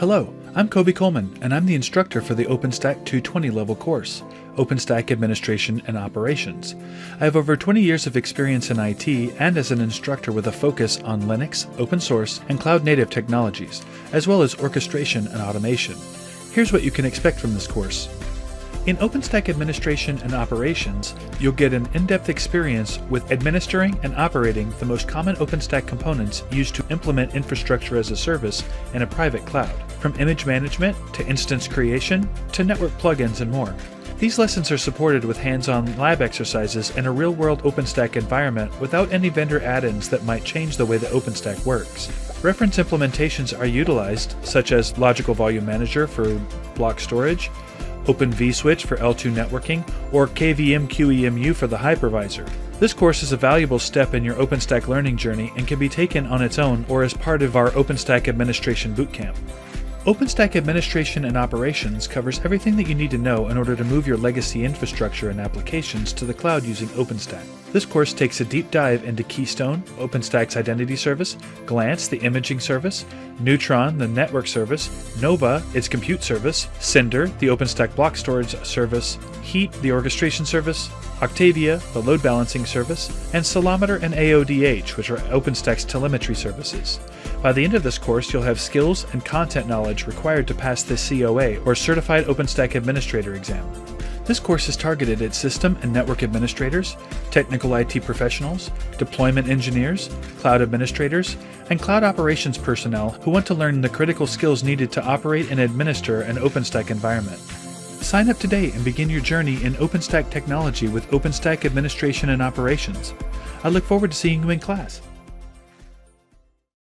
Hello, I'm Kobe Coleman, and I'm the instructor for the OpenStack 220 level course, OpenStack Administration and Operations. I have over 20 years of experience in IT and as an instructor with a focus on Linux, open source, and cloud-native technologies, as well as orchestration and automation. Here's what you can expect from this course. In OpenStack Administration and Operations, you'll get an in-depth experience with administering and operating the most common OpenStack components used to implement infrastructure as a service in a private cloud, from image management to instance creation to network plugins and more. These lessons are supported with hands-on lab exercises in a real-world OpenStack environment without any vendor add-ins that might change the way that OpenStack works. Reference implementations are utilized, such as Logical Volume Manager for block storage, Open vSwitch for L2 networking, or KVM QEMU for the hypervisor. This course is a valuable step in your OpenStack learning journey and can be taken on its own or as part of our OpenStack Administration Bootcamp. OpenStack Administration and Operations covers everything that you need to know in order to move your legacy infrastructure and applications to the cloud using OpenStack. This course takes a deep dive into Keystone, OpenStack's identity service, Glance, the imaging service, Neutron, the network service, Nova, its compute service, Cinder, the OpenStack block storage service, Heat, the orchestration service, Octavia, the load balancing service, and Ceilometer and AODH, which are OpenStack's telemetry services. By the end of this course, you'll have skills and content knowledge required to pass the COA, or Certified OpenStack Administrator exam. This course is targeted at system and network administrators, technical IT professionals, deployment engineers, cloud administrators, and cloud operations personnel who want to learn the critical skills needed to operate and administer an OpenStack environment. Sign up today and begin your journey in OpenStack technology with OpenStack Administration and Operations. I look forward to seeing you in class.